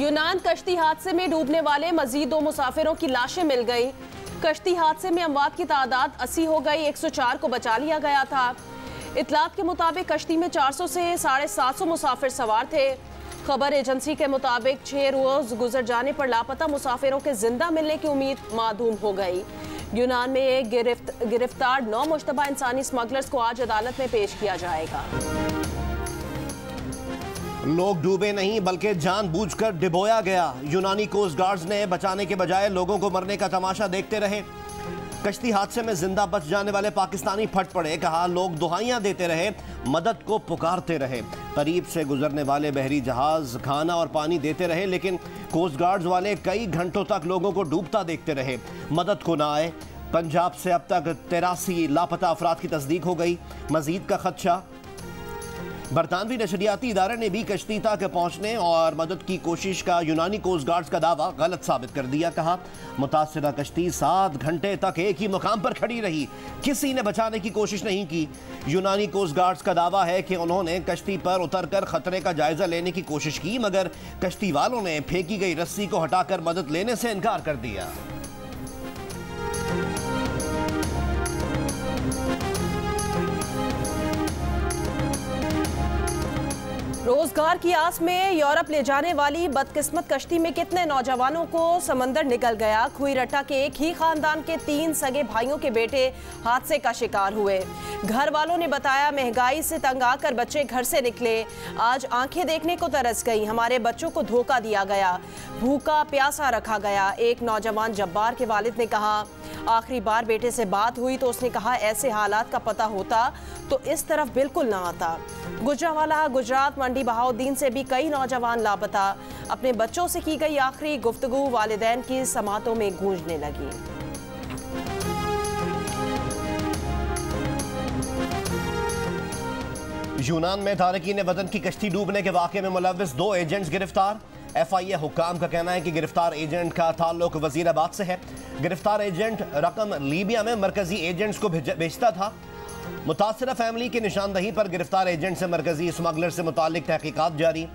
यूनान कश्ती हादसे में डूबने वाले मजीद 2 मुसाफिरों की लाशें मिल गई। कश्ती हादसे में अमवात की तादाद 80 हो गई, 104 को बचा लिया गया था। इतलात के मुताबिक कश्ती में 400 से 750 मुसाफिर सवार थे। खबर एजेंसी के मुताबिक 6 रोज गुजर जाने पर लापता मुसाफिरों के जिंदा मिलने की उम्मीद मादूम हो गई। यूनान में एक गिरफ्तार 9 मुश्तबा इंसानी स्मगलर्स को आज अदालत में पेश किया जाएगा। लोग डूबे नहीं बल्कि जानबूझकर डिबोया गया। यूनानी कोस्ट गार्ड्स ने बचाने के बजाय लोगों को मरने का तमाशा देखते रहे। कश्ती हादसे में जिंदा बच जाने वाले पाकिस्तानी फट पड़े। कहा लोग दुहाइयां देते रहे, मदद को पुकारते रहे। करीब से गुजरने वाले बहरी जहाज खाना और पानी देते रहे, लेकिन कोस्ट गार्ड्स वाले कई घंटों तक लोगों को डूबता देखते रहे, मदद को ना आए। पंजाब से अब तक 83 लापता अफराद की तस्दीक हो गई। मजीद का खदशा। बरतानवी नशरियाती इदारे ने भी कश्ती तक पहुंचने और मदद की कोशिश का यूनानी कोस्ट गार्ड्स का दावा गलत साबित कर दिया। कहा मुतासिरा कश्ती 7 घंटे तक एक ही मुकाम पर खड़ी रही, किसी ने बचाने की कोशिश नहीं की। यूनानी कोस्ट गार्ड्स का दावा है कि उन्होंने कश्ती पर उतरकर खतरे का जायजा लेने की कोशिश की, मगर कश्ती वालों ने फेंकी गई रस्सी को हटाकर मदद लेने से इनकार कर दिया। रोजगार की आस में यूरोप ले जाने वाली बदकिस्मत कश्ती में कितने नौजवानों को समंदर निकल गया। खुईरट्टा के एक ही खानदान के 3 सगे भाइयों के बेटे हादसे का शिकार हुए। घर वालों ने बताया महंगाई से तंग आकर बच्चे घर से निकले, आज आंखें देखने को तरस गई। हमारे बच्चों को धोखा दिया गया, भूखा प्यासा रखा गया। एक नौजवान जब्बार के वालिद ने कहा आखिरी बार बेटे से बात हुई तो उसने कहा ऐसे हालात का पता होता तो इस तरफ बिल्कुल ना आता। गुजरांवाला गुजरात मंडी बहाउद्दीन से भी कई नौजवान लापता। अपने बच्चों से की गई आखिरी गुफ्तगू वालिदैन की समातों में गूंजने लगी। यूनान में तारकीन वतन की कश्ती डूबने के वाक़े में मुलव्विस 2 एजेंट्स गिरफ्तार। FIA हुक्काम का कहना है कि गिरफ्तार एजेंट का ताल्लुक वजीराबाद से है। गिरफ्तार एजेंट रकम लीबिया में मरकजी एजेंट्स को भेजता था। मुतासिरा फैमिली की निशानदही पर गिरफ्तार एजेंट से मरकजी स्मगलर से मुतालिक तहकीकात जारी।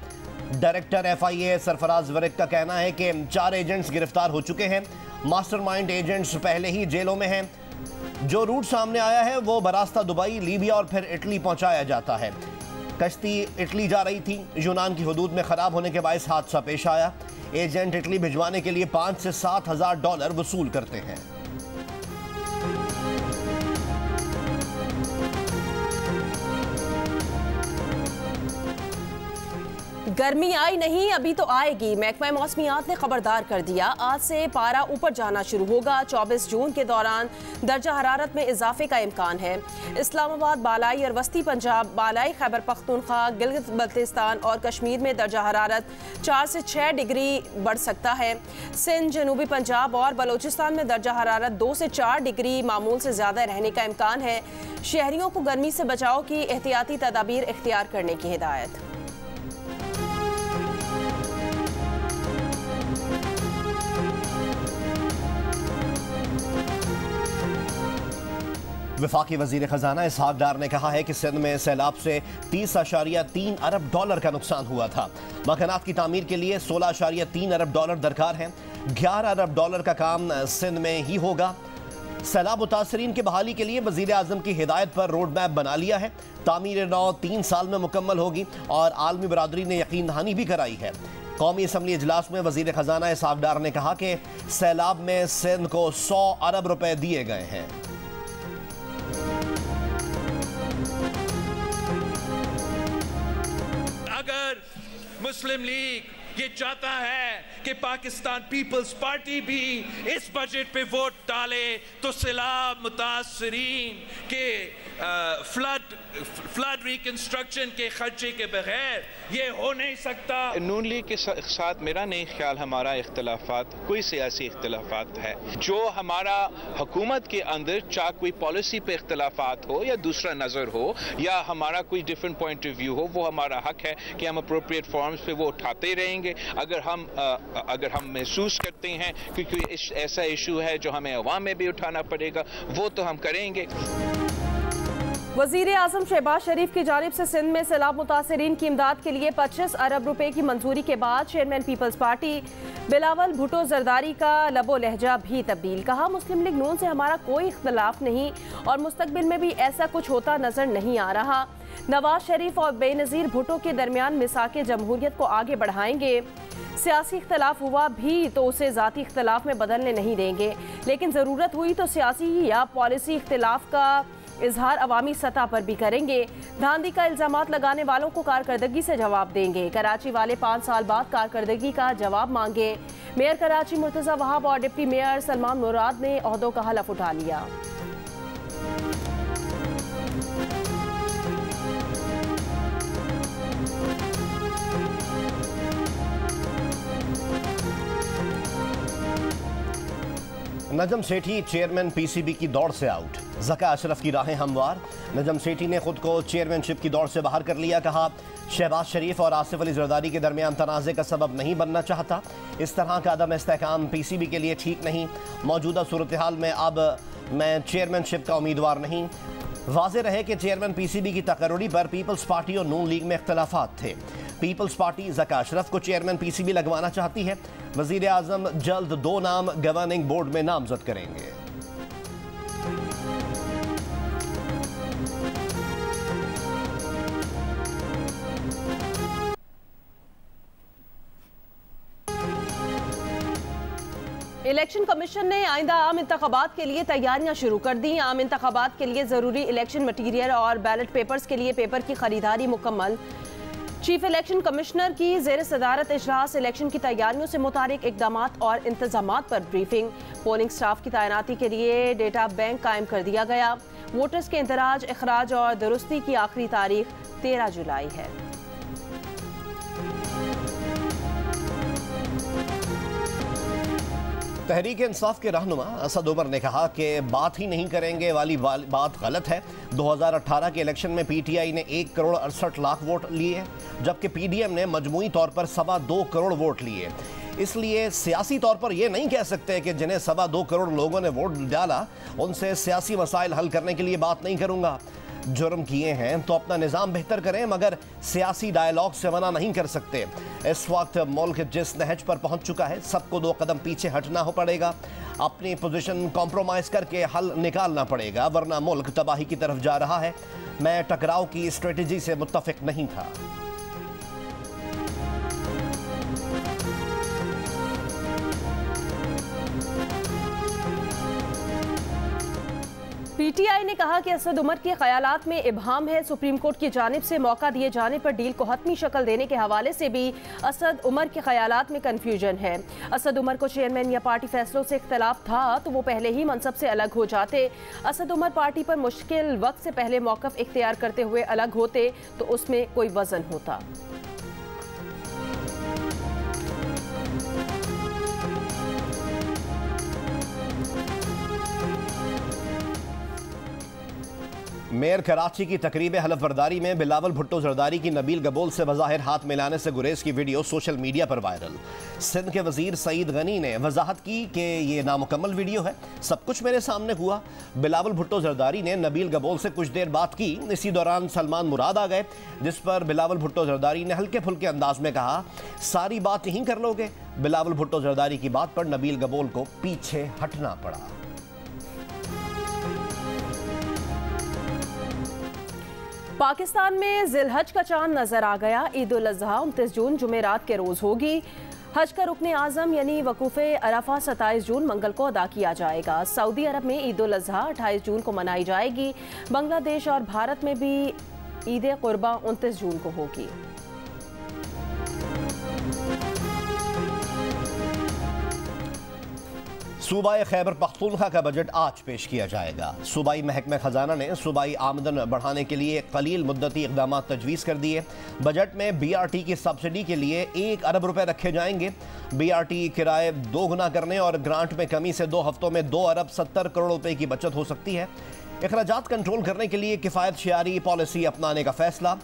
डायरेक्टर FIA सरफराज वरिक का कहना है कि 4 एजेंट्स गिरफ्तार हो चुके हैं। मास्टरमाइंड एजेंट्स पहले ही जेलों में हैं। जो रूट सामने आया है वो बरास्ता दुबई, लीबिया और फिर इटली पहुंचाया जाता है। कश्ती इटली जा रही थी, यूनान की हदूद में खराब होने के बायस हादसा पेश आया। एजेंट इटली भिजवाने के लिए $5,000 से $7,000 वसूल करते हैं। गर्मी आई नहीं, अभी तो आएगी। महकमा मौसमियात ने खबरदार कर दिया, आज से पारा ऊपर जाना शुरू होगा। 24 जून के दौरान दर्जा हरारत में इजाफे का इम्कान है। इस्लामाबाद, बालाई और वस्ती पंजाब, बालाई खैबर पख्तूनख्वा, गिलगित बल्तिस्तान और कश्मीर में दर्जा हरारत 4 से 6 डिग्री बढ़ सकता है। सिंध, जनूबी पंजाब और बलोचिस्तान में दर्जा हरारत 2 से 4 डिग्री मामूल से ज़्यादा रहने का इम्कान है। शहरियों को गर्मी से बचाव की एहतियाती तदाबीर इख्तियार करने की हिदायत। वफाकी वजीर खजाना इसहाक डार ने कहा है कि सिंध में सैलाब से $30.3 अरब का नुकसान हुआ था। मकानात की तामीर के लिए $16.3 अरब दरकार हैं। $11 अरब का काम सिंध में ही होगा। सैलाब मुतासरीन की बहाली के लिए वजीर आजम की हिदायत पर रोड मैप बना लिया है। तामीर नौ 3 साल में मुकम्मल होगी और आलमी बरादरी ने यकीन दहानी भी कराई है। कौमी असम्बली इजलास में वजीर खजाना इसहाक डार ने कहा कि सैलाब में सिंध को $100 अरब दिए गए हैं। अगर मुस्लिम लीग ये चाहता है कि पाकिस्तान पीपल्स पार्टी भी इस बजट पे वोट डाले तो सैलाब मुतासरीन के फ्लड रिकंस्ट्रक्शन के खर्चे के बगैर ये हो नहीं सकता। नून लीग के साथ मेरा नहीं ख्याल हमारा इख्तिलाफात कोई सियासी इख्तिलाफात है। जो हमारा हुकूमत के अंदर चाहे कोई पॉलिसी पे इख्तिलाफात हो या दूसरा नज़र हो या हमारा कोई डिफरेंट पॉइंट ऑफ व्यू हो, वो हमारा हक है कि हम अप्रोप्रिएट फॉर्म्स पे वो उठाते रहेंगे। अगर हम महसूस करते हैं कि कोई ऐसा इशू है जो हमें अवाम में भी उठाना पड़ेगा, वो तो हम करेंगे। वजीर आजम शहबाज शरीफ की जानिब से सिंध में सैलाब मुतासरीन की इमदाद के लिए 25 अरब रुपए की मंजूरी के बाद chairman Peoples Party Bilawal Bhutto Zardari का लबो लहजा भी तब्दील। कहा, मुस्लिम लीग नून से हमारा कोई इख्तलाफ नहीं और मुस्तकबिल में भी ऐसा कुछ होता नजर नहीं आ रहा। नवाज शरीफ और बेनज़ीर भुट्टो के दरमियान मिसाके जमहूरियत को आगे बढ़ाएंगे। सियासी इख्तलाफ हुआ भी तो उसे ज़ाती इख्तलाफ में बदलने नहीं देंगे, लेकिन ज़रूरत हुई तो सियासी या पॉलिसी इख्तलाफ का इजहार अवामी सतह पर भी करेंगे। धांधली का इल्जामात लगाने वालों को कारकर्दगी से जवाब देंगे। कराची वाले 5 साल बाद कारकर्दगी का जवाब मांगे। मेयर कराची मुर्तज़ा वहाब और डिप्टी मेयर सलमान मुराद ने ओहदों का हलफ उठा लिया। नजम सेठी चेयरमैन पीसीबी की दौड़ से आउट। ज़का अशरफ की राहें हमवार। नजम सेठी ने खुद को चेयरमैनशिप की दौड़ से बाहर कर लिया। कहा, शहबाज शरीफ और आसिफ अली जरदारी के दरमियान तनाज़े का सबब नहीं बनना चाहता। इस तरह का अदम इस्तेहकाम पीसीबी के लिए ठीक नहीं। मौजूदा सूरत हाल में अब मैं चेयरमैनशिप का उम्मीदवार नहीं। वाज़ेह रहे कि चेयरमैन पीसीबी की तकर्री पर पीपल्स पार्टी और नून लीग में इख्तलाफात थे। पीपल्स पार्टी ज़का अशरफ को चेयरमैन पीसीबी लगवाना चाहती है। वज़ीर आज़म जल्द 2 नाम गवर्निंग बोर्ड में नामजद करेंगे। इलेक्शन कमीशन ने आइंदा आम इंतखाबात के लिए तैयारियां शुरू कर दी। आम इंतखाबात के लिए ज़रूरी इलेक्शन मटीरियल और बैलेट पेपर्स के लिए पेपर की खरीदारी मुकम्मल। चीफ इलेक्शन कमिश्नर की ज़ेर सदारत इजलास इलेक्शन की तैयारियों से मुतालिक इक़दामात और इंतजामात पर ब्रीफिंग। पोलिंग स्टाफ की तैनाती के लिए डेटा बैंक कायम कर दिया गया। वोटर्स के इंदराज, अखराज और दुरुस्ती की आखिरी तारीख 13 जुलाई है। तहरीक इंसाफ के रहनुमा असद उमर ने कहा कि बात ही नहीं करेंगे वाली बात गलत है। 2018 के इलेक्शन में पीटीआई ने 1 करोड़ 68 लाख वोट लिए, जबकि पीडीएम ने मजमूई तौर पर 2.25 करोड़ वोट लिए। इसलिए सियासी तौर पर यह नहीं कह सकते कि जिन्हें 2.25 करोड़ लोगों ने वोट डाला उनसे सियासी मसाइल हल करने के लिए बात नहीं करूंगा। जुर्म किए हैं तो अपना निज़ाम बेहतर करें, मगर सियासी डायलॉग से मना नहीं कर सकते। इस वक्त मुल्क जिस नहज पर पहुंच चुका है, सबको 2 कदम पीछे हटना हो पड़ेगा। अपनी पोजीशन कॉम्प्रोमाइज़ करके हल निकालना पड़ेगा, वरना मुल्क तबाही की तरफ जा रहा है। मैं टकराव की स्ट्रेटजी से मुत्तफिक नहीं था। पीटीआई ने कहा कि असद उमर के ख्यालात में इब्हाम है। सुप्रीम कोर्ट की जानिब से मौका दिए जाने पर डील को हतमी शक्ल देने के हवाले से भी असद उमर के ख्यालात में कन्फ्यूजन है। असद उमर को चेयरमैन या पार्टी फैसलों से इख्तलाफ था तो वो पहले ही मनसब से अलग हो जाते। असद उमर पार्टी पर मुश्किल वक्त से पहले मौक़िफ़ इख्तियार करते हुए अलग होते तो उसमें कोई वजन होता। मेयर कराची की तकरीब हलफ बर्दारी में बिलावल भुट्टो जरदारी की नबील गबोल से बज़ाहिर हाथ मिलाने से गुरेज की वीडियो सोशल मीडिया पर वायरल। सिंध के वजीर सईद गनी ने वजाहत की कि ये नामुकम्मल वीडियो है, सब कुछ मेरे सामने हुआ। बिलावल भुट्टो जरदारी ने नबील गबोल से कुछ देर बात की। इसी दौरान सलमान मुराद आ गए, जिस पर बिलावल भुट्टो जरदारी ने हल्के फुल्के अंदाज में कहा, सारी बात यहीं कर लोगे। बिलावल भुट्टो जरदारी की बात पर नबील गबोल को पीछे हटना पड़ा। पाकिस्तान में जिलहज का चांद नजर आ गया। ईद उल अज़हा 29 जून जुमेरात के रोज होगी। हज का रुकने आज़म यानी वकूफ़े अरफा 27 जून मंगल को अदा किया जाएगा। सऊदी अरब में ईद उल अज़हा 28 जून को मनाई जाएगी। बांग्लादेश और भारत में भी ईद कुर्बा 29 जून को होगी। सूबाई खैबर पख्तूनख्वा का बजट आज पेश किया जाएगा। सूबाई महकमे खजाना ने सूबाई आमदन बढ़ाने के लिए कलील मुद्दती इक़दाम तजवीज़ कर दिए। बजट में BRT की सब्सिडी के लिए 1 अरब रुपए रखे जाएंगे। BRT किराए 2 गुना करने और ग्रांट में कमी से 2 हफ्तों में 2 अरब 70 करोड़ रुपए की बचत हो सकती है। अखराजात कंट्रोल करने के लिए किफ़ायत शियारी पॉलिसी अपनाने का फैसला।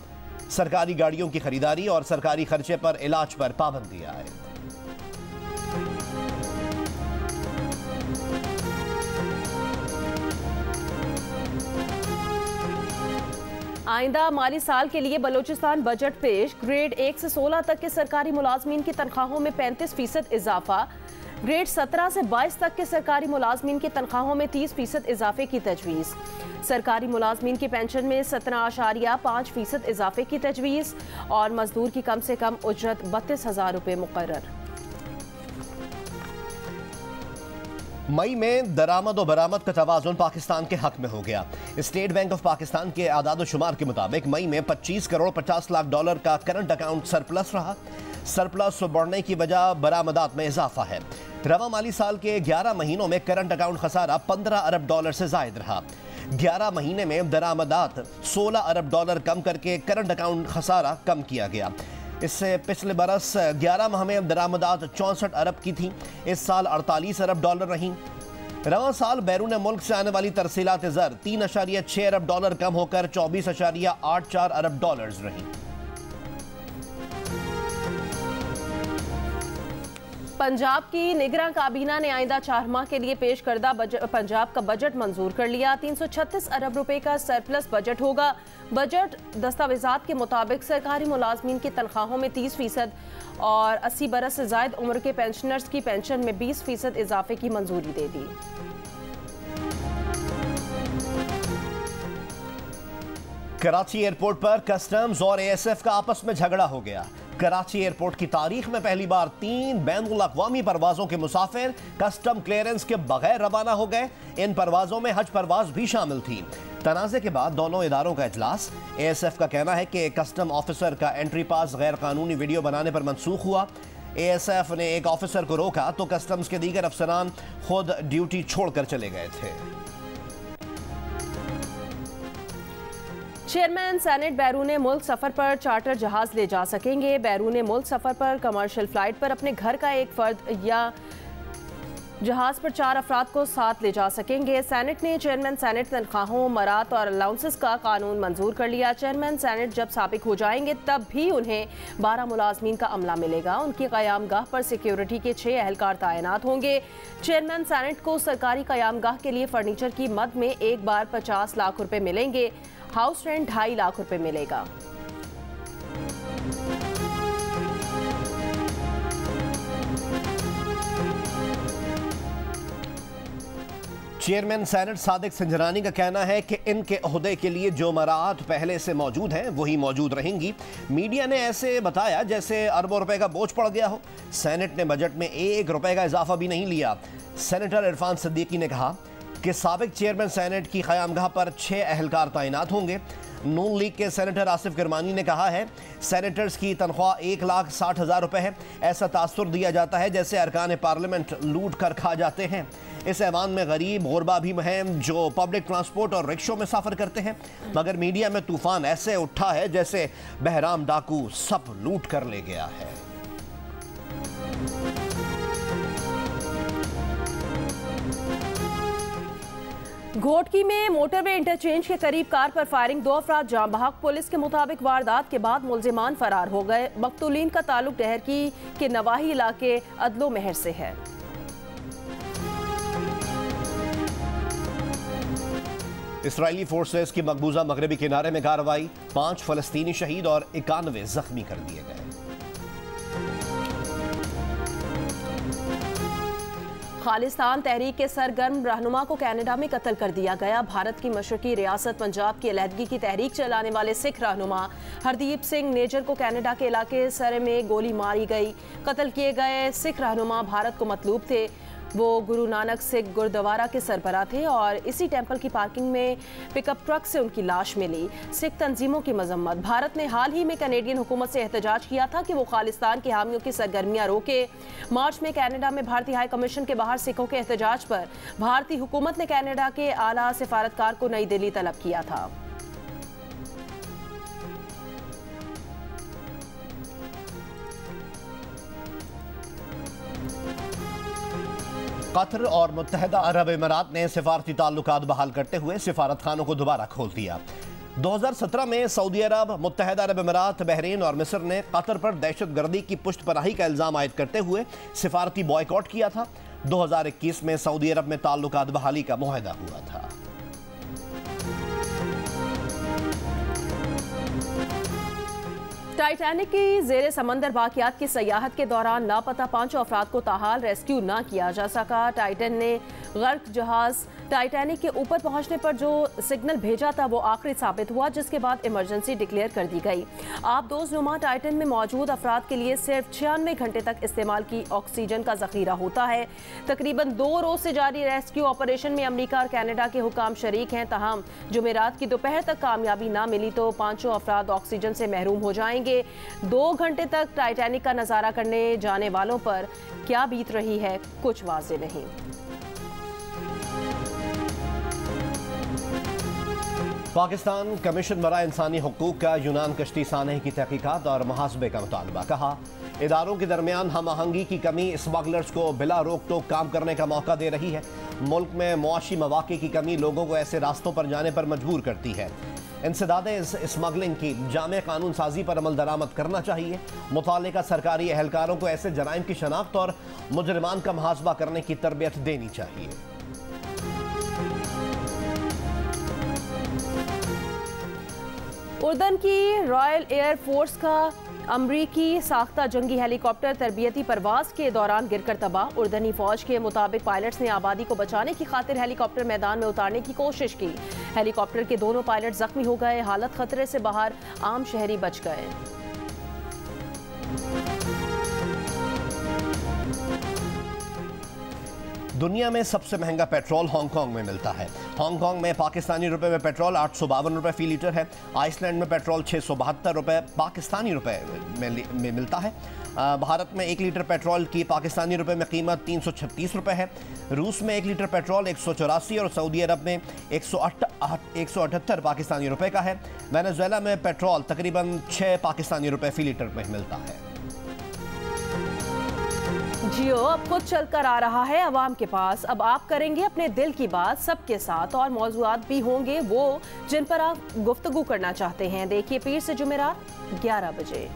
सरकारी गाड़ियों की खरीदारी और सरकारी खर्चे पर इलाज पर पाबंदी आए। आइंदा माली साल के लिए बलूचिस्तान बजट पेश। ग्रेड 1 से 16 तक के सरकारी मुलाजमीन की तनख्वाहों में 35% इजाफा। ग्रेड 17 से 22 तक के सरकारी मुलाजमीन की तनख्वाहों में 30% इजाफे की तजवीज़। सरकारी मुलाजमीन की पेंशन में 17.5% इजाफे की तजवीज़ और मजदूर की कम से कम उजरत 32,000 रुपये मुकर्रर। मई में दरामद और बरामद का तवाज़ुन पाकिस्तान के हक में हो गया। स्टेट बैंक ऑफ पाकिस्तान के आदाद शुमार के मुताबिक मई में 25 करोड़ 50 लाख डॉलर का करंट अकाउंट सरप्लस रहा। सरप्लस बढ़ने की वजह बरामदात में इजाफा है। रवा माली साल के 11 महीनों में करंट अकाउंट खसारा 15 अरब डॉलर से जायद रहा। 11 महीने में दरामदात 16 अरब डॉलर कम करके करंट अकाउंट खसारा कम किया गया। इससे पिछले बरस 11 माह में दरामदात 64 अरब की थी। इस साल 48 अरब डॉलर रहीं। रवां साल बैरून मुल्क से आने वाली तरसीलात ज़र 3.6 अरब डॉलर कम होकर 24.84 अरब डॉलर रहीं। पंजाब की निगरान काबीना ने आइंदा 4 माह के लिए पेश करदा पंजाब का बजट मंजूर कर लिया। 336 अरब रुपए का सरप्लस बजट होगा। बजट दस्तावेजात के मुताबिक सरकारी मुलाजमीन की तनख्वाहों में 30% और 80 बरस से जायद उम्र के पेंशनर्स की पेंशन में 20% इजाफे की मंजूरी दे दी। कराची एयरपोर्ट पर कस्टम्स और ASF का आपस में झगड़ा हो गया। कराची एयरपोर्ट की तारीख में पहली बार 3 बैनुल अक़वामी परवाजों के मुसाफिर कस्टम क्लियरेंस के बगैर रवाना हो गए। इन परवाजों में हज परवाज भी शामिल थी। तनाज़े के बाद दोनों इदारों का इजलास। ASF का कहना है कि कस्टम ऑफिसर का एंट्री पास गैर कानूनी वीडियो बनाने पर मनसूख हुआ। ASF ने एक ऑफिसर को रोका तो कस्टम्स के दीगर अफसरान खुद ड्यूटी छोड़कर चले गए थे। चेयरमैन सेनेट बैरून मुल्क सफ़र पर चार्टर जहाज ले जा सकेंगे। बैरून मुल्क सफ़र पर कमर्शियल फ़्लाइट पर अपने घर का एक फ़र्द या जहाज़ पर 4 अफराद को साथ ले जा सकेंगे। सेनेट ने चेयरमैन सेनेट तनख्वाहों, मरात और अलाउंसेस का कानून मंजूर कर लिया। चेयरमैन सेनेट जब साबिक हो जाएंगे तब भी उन्हें 12 मुलाजमीन का अमला मिलेगा। उनकी क़यामगाह पर सिक्योरिटी के 6 एहलकार तैनात होंगे। चेयरमैन सेनेट को सरकारी क़यामगाह के लिए फर्नीचर की मद में एक बार 50 लाख रुपये मिलेंगे। हाउस रेंट 2.5 लाख रुपए मिलेगा। चेयरमैन सेनेट सादिक संजरानी का कहना है कि इनके ओहदे के लिए जो मराहत पहले से मौजूद हैं वही मौजूद रहेंगी। मीडिया ने ऐसे बताया जैसे अरबों रुपए का बोझ पड़ गया हो। सेनेट ने बजट में 1 रुपए का इजाफा भी नहीं लिया। सेनेटर इरफान सिद्दीकी ने कहा कि साबिक चेयरमैन सेनेट की क़यामगाह पर 6 एहलकार तैनात होंगे। नून लीग के सेनेटर आसिफ गिरमानी ने कहा है सेनेटर्स की तनख्वाह 1,60,000 रुपए है। ऐसा तासुर दिया जाता है जैसे अरकान पार्लियामेंट लूट कर खा जाते हैं। इस ऐवान में गरीब गुरबा भी हैं जो पब्लिक ट्रांसपोर्ट और रिक्शों में सफ़र करते हैं, मगर मीडिया में तूफान ऐसे उठा है जैसे बहराम डाकू सब लूट कर ले गया है। घोटकी में मोटरवे इंटरचेंज के करीब कार पर फायरिंग, 2 अफराद जाँ बहक। पुलिस के मुताबिक वारदात के बाद मुलजिमान फरार हो गए। मकतूलीन का ताल्लुक डहरकी के नवाही इलाके अदलो महर से है। इसराइली फोर्सेस की मकबूजा मगरबी किनारे में कार्रवाई, 5 फलस्तीनी शहीद और 91 जख्मी कर दिए गए। खालिस्तान तहरीक के सरगर्म रहनुमा को कनाडा में कत्ल कर दिया गया। भारत की मशरकी रियासत पंजाब की अलहदगी की तहरीक चलाने वाले सिख रहनुमा हरदीप सिंह नेजर को कनाडा के इलाके सरे में गोली मारी गई। कत्ल किए गए सिख रहनुमा भारत को मतलूब थे। वो गुरु नानक सिख गुरुद्वारा के सरबराह थे और इसी टेंपल की पार्किंग में पिकअप ट्रक से उनकी लाश मिली। सिख तंजीमों की मजम्मत। भारत ने हाल ही में कैनेडियन हुकूमत से एहतजाज किया था कि वो खालिस्तान के हामियों की सरगर्मियां रोके। मार्च में कनाडा में भारतीय हाई कमीशन के बाहर सिखों के एहतजाज पर भारतीय हुकूमत ने कनाडा के आला सिफारतकार को नई दिल्ली तलब किया था। कतर और मुत्तहदा अरब अमीरात ने सिफारती ताल्लुकात बहाल करते हुए सिफारत खानों को दोबारा खोल दिया। 2017 में सऊदी अरब, मुत्तहदा अरब अमीरात, बहरीन और मिस्र ने कतर पर दहशतगर्दी की पुष्टपनाही का इल्ज़ाम आयद करते हुए सिफारती बॉयकॉट किया था। 2021 में सऊदी अरब में ताल्लुकात बहाली का मुआहदा हुआ था। टाइटैनिक की जेर समंदर बाकियात की सयाहत के दौरान लापता 5 अफराद को ताहाल रेस्क्यू न किया जा सका। टाइटन ने गर्क जहाज टाइटैनिक के ऊपर पहुंचने पर जो सिग्नल भेजा था वो आखिरी साबित हुआ, जिसके बाद इमरजेंसी डिक्लेयर कर दी गई। आबदोज़नुमा टाइटन में मौजूद अफराद के लिए सिर्फ 96 घंटे तक इस्तेमाल की ऑक्सीजन का जखीरा होता है। तकरीबन 2 रोज से जारी रेस्क्यू ऑपरेशन में अमेरिका और कनाडा के हुकाम शरीक हैं। तहम जुमेरात की दोपहर तक कामयाबी न मिली तो 5 अफराद ऑक्सीजन से महरूम हो जाएंगे। 2 घंटे तक टाइटैनिक का नजारा करने जाने वालों पर क्या बीत रही है, कुछ वाज़ेह नहीं। पाकिस्तान कमीशन बराए इंसानी हुकूक का यूनान कश्ती सानह की तहकीकात और मुहासबे का मुतालबा। कहा, इदारों के दरमियान हम आहंगी की कमी स्मगलर्स को बिला रोक टोक काम करने का मौका दे रही है। मुल्क में मुआशी मौके की कमी लोगों को ऐसे रास्तों पर जाने पर मजबूर करती है। इंसदाद स्मगलिंग की जामे कानून साजी पर अमल दरामद करना चाहिए। मुताल्लिका सरकारी एहलकारों को ऐसे जराइम की शनाख्त और मुजरिमान का मुहासबा करने की तरबियत देनी चाहिए। उर्दन की रॉयल एयर फोर्स का अमरीकी साख्ता जंगी हेलीकॉप्टर तरबियती परवाज के दौरान गिरकर तबाह। उर्दनी फौज के मुताबिक पायलट्स ने आबादी को बचाने की खातिर हेलीकॉप्टर मैदान में उतारने की कोशिश की। हेलीकॉप्टर के दोनों पायलट जख्मी हो गए। हालत खतरे से बाहर, आम शहरी बच गए। दुनिया में सबसे महंगा पेट्रोल हांगकांग में मिलता है। हांगकांग में पाकिस्तानी रुपए में पेट्रोल 852 रुपए फी लीटर है। आइसलैंड में पेट्रोल 672 रुपए पाकिस्तानी रुपए में मिलता है। भारत में 1 लीटर पेट्रोल की पाकिस्तानी रुपए में कीमत 336 रुपए है। रूस में 1 लीटर पेट्रोल 184 और सऊदी अरब में 178 पाकिस्तानी रुपए का है। वेनेजुएला में पेट्रोल तकरीबन 6 पाकिस्तानी रुपए फी लीटर में मिलता है। जियो अब खुद चलकर आ रहा है अवाम के पास। अब आप करेंगे अपने दिल की बात सबके साथ, और मौजूआत भी होंगे वो जिन पर आप गुफ्तगू करना चाहते हैं। देखिए पीर से जुमेरात 11 बजे।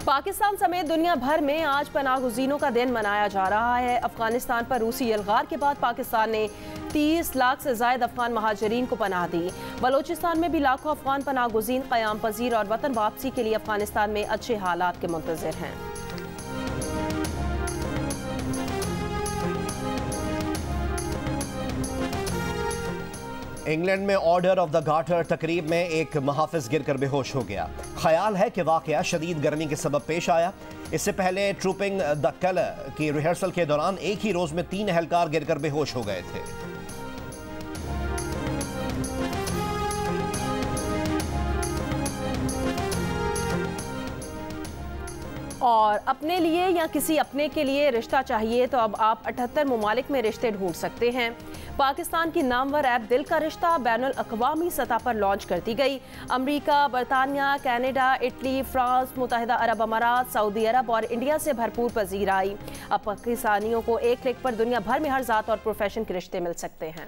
पाकिस्तान समेत दुनिया भर में आज पनाहगुज़ीनों का दिन मनाया जा रहा है। अफगानिस्तान पर रूसी यलगार के बाद पाकिस्तान ने 30 लाख से ज़ायद अफगान महाजरीन को पनाह दी। बलोचिस्तान में भी लाखों अफगान पनाहगुज़ीन क़याम पजीर और वतन वापसी के लिए अफगानिस्तान में अच्छे हालात के मुंतज़िर हैं। इंग्लैंड में ऑर्डर ऑफ द गार्टर तकरीब में एक मुहाफिज गिरकर बेहोश हो गया। ख्याल है कि वाकया शदीद गर्मी के सबब पेश आया। इससे पहले ट्रूपिंग द कलर की रिहर्सल के दौरान एक ही रोज में 3 एहलकार गिरकर बेहोश हो गए थे। और अपने लिए या किसी अपने के लिए रिश्ता चाहिए तो अब आप 78 ममालिक में रिश्ते ढूंढ सकते हैं। पाकिस्तान की नामवर ऐप दिल का रिश्ता बैनुल अक़वामी सतह पर लॉन्च कर दी गई। अमेरिका, बरतानिया, कनाडा, इटली, फ्रांस, मुत्तहिदा अरब अमारात, सऊदी अरब और इंडिया से भरपूर पजीर आई। अब पाकिस्तानियों को एक क्लिक पर दुनिया भर में हर जात और प्रोफेशन के रिश्ते मिल सकते हैं।